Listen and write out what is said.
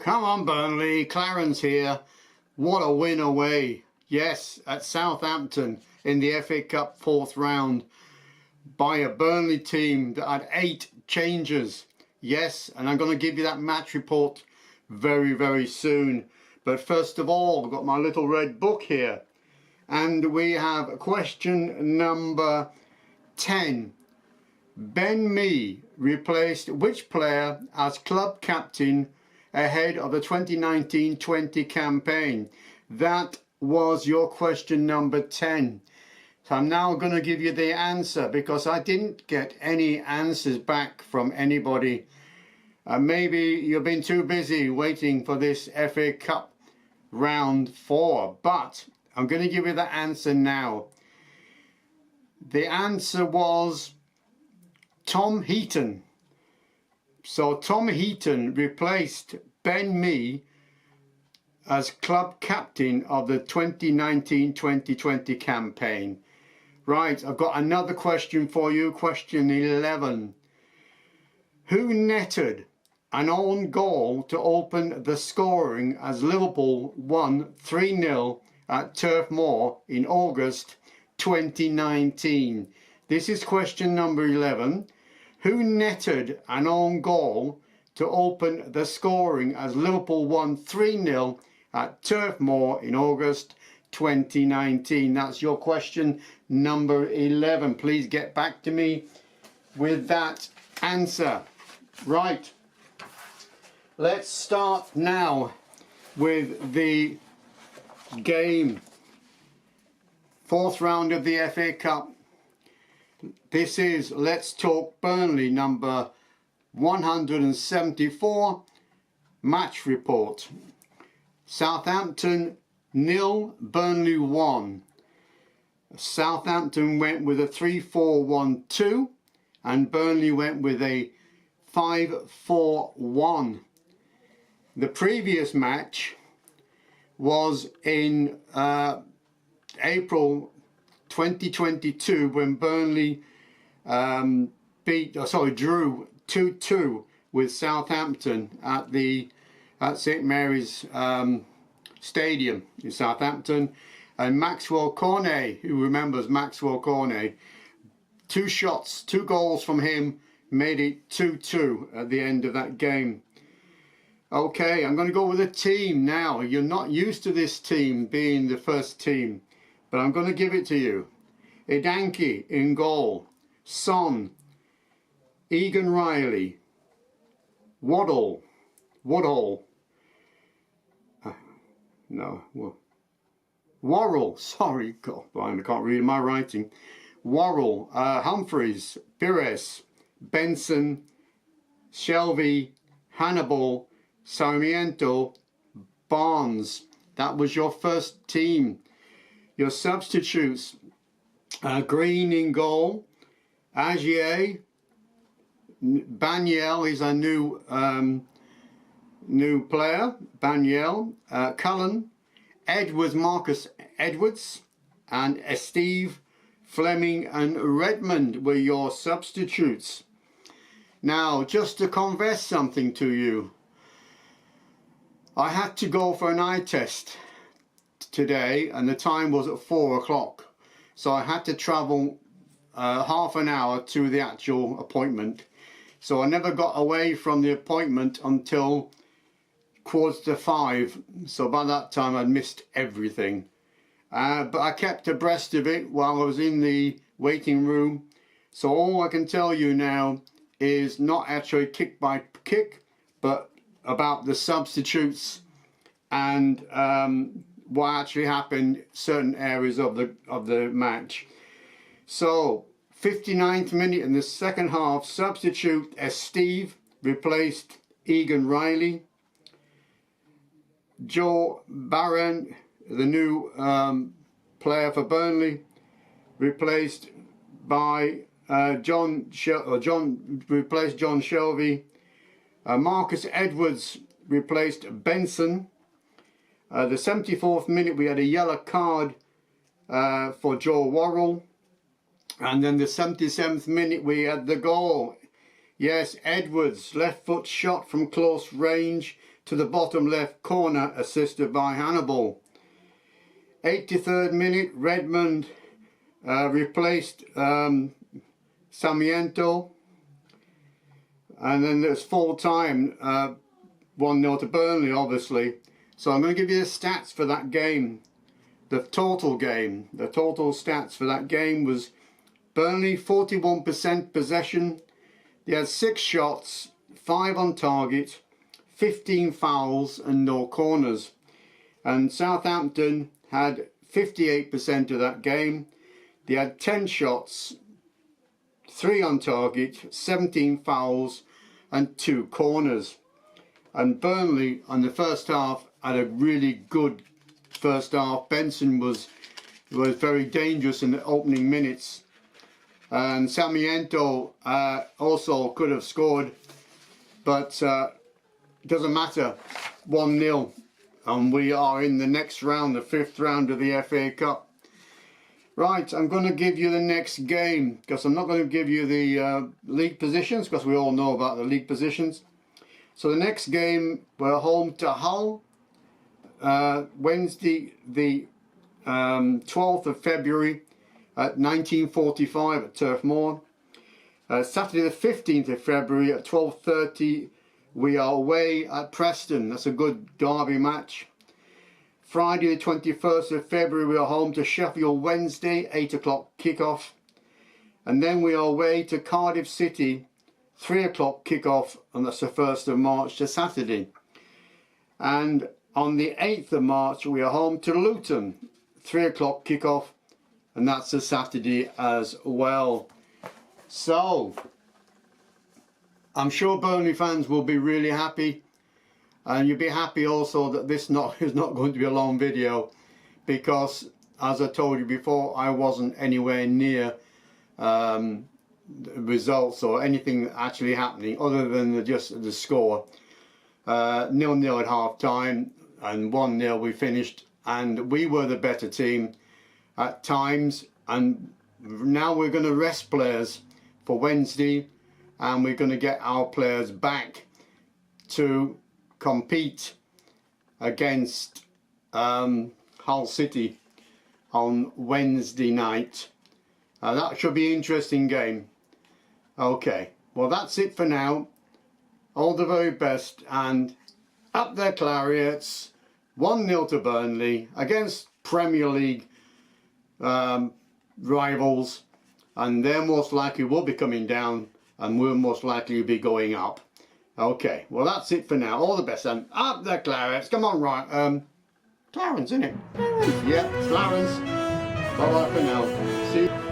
Come on, Burnley. Clarence here. What a win away. Yes, at Southampton in the FA Cup fourth round by a Burnley team that had 8 changes. Yes, and I'm going to give you that match report very, very soon. But first of all, I've got my little red book here. And we have question number 10. Ben Mee replaced which player as club captain ahead of the 2019-20 campaign? That was your question number 10. So I'm now going to give you the answer because I didn't get any answers back from anybody. Maybe you've been too busy waiting for this FA Cup round 4, but I'm going to give you the answer now. The answer was Tom Heaton. So Tom Heaton replaced Ben Mee as club captain of the 2019-2020 campaign. Right, I've got another question for you, question 11. Who netted an own goal to open the scoring as Liverpool won 3-0 at Turf Moor in August 2019? This is question number 11. Who netted an own goal to open the scoring as Liverpool won 3-0 at Turf Moor in August 2019? That's your question number 11. Please get back to me with that answer. Right. Let's start now with the game. Fourth round of the FA Cup. This is Let's Talk Burnley number 174 match report. Southampton 0, Burnley 1. Southampton went with a 3-4-1-2 and Burnley went with a 5-4-1. The previous match was in April 2022 when Burnley drew 2-2 with Southampton at St Mary's Stadium in Southampton, and Maxwell Cornet, who remembers Maxwell Cornet, 2 shots, 2 goals from him made it 2-2 at the end of that game. Okay, I'm going to go with a team now. You're not used to this team being the first team, but I'm going to give it to you. Idanki in goal, Son, Egan Riley, Woodall, Worrell, sorry, God, I can't read my writing. Worrell, Humphreys, Pires, Benson, Shelvey, Hannibal, Sarmiento, Barnes. That was your first team. Your substitutes, Green in goal, Agier, Banyel is a new player, Banyel, Cullen, Edwards, Marcus Edwards, and Steve, Fleming and Redmond were your substitutes. Now, just to confess something to you, I had to go for an eye test today and the time was at 4 o'clock. So I had to travel half an hour to the actual appointment. So I never got away from the appointment until 4:45. So by that time I'd missed everything. But I kept abreast of it while I was in the waiting room. So all I can tell you now is not actually kick by kick, but about the substitutes and what actually happened in certain areas of the match. So 59th minute in the second half, substitute Steve replaced Egan Riley. Joe Barron, the new player for Burnley, replaced by John Shelvey. Marcus Edwards replaced Benson. The 74th minute we had a yellow card for Joe Worrell, and then the 77th minute we had the goal. Yes, Edwards, left foot shot from close range, to the bottom left corner, assisted by Hannibal. 83rd minute, Redmond replaced Sarmiento, and then there's full time, 1-0 to Burnley, obviously. So I'm going to give you the stats for that game, the total game. The total stats for that game was Burnley 41% possession. They had 6 shots, 5 on target, 15 fouls and no corners. And Southampton had 58% of that game. They had 10 shots, 3 on target, 17 fouls and 2 corners. And Burnley on the first half had a really good first half. Benson was very dangerous in the opening minutes. And Sarmiento also could have scored, but it doesn't matter. 1-0, and we are in the next round, the 5th round of the FA Cup. Right, I'm going to give you the next game, because I'm not going to give you the league positions, because we all know about the league positions. So the next game, we're home to Hull, Wednesday the 12th of February at 19:45 at Turf Moor. Saturday the 15th of February at 12:30 we are away at Preston. That's a good derby match. Friday the 21st of February we are home to Sheffield Wednesday, 8 o'clock kickoff. And then we are away to Cardiff City, 3 o'clock kickoff, and that's the 1st of March to Saturday. And on the 8th of March we are home to Luton, 3 o'clock kickoff, and that's a Saturday as well. So I'm sure Burnley fans will be really happy, and you'll be happy also that this is not going to be a long video, because as I told you before, I wasn't anywhere near results or anything actually happening other than just the score. 0-0 at half time and 1-0 we finished, and we were the better team at times. And now we're going to rest players for Wednesday, and we're going to get our players back to compete against Hull City on Wednesday night. That should be an interesting game. Okay, well that's it for now. All the very best, and up there Clariots, 1-0 to Burnley against Premier League rivals, and they're most likely will be coming down and we'll most likely be going up. Okay, well that's it for now. All the best, and up there Clarence. Come on, right, Clarence, isn't it? Clarence. Yeah, Clarence. Bye bye for now. See you.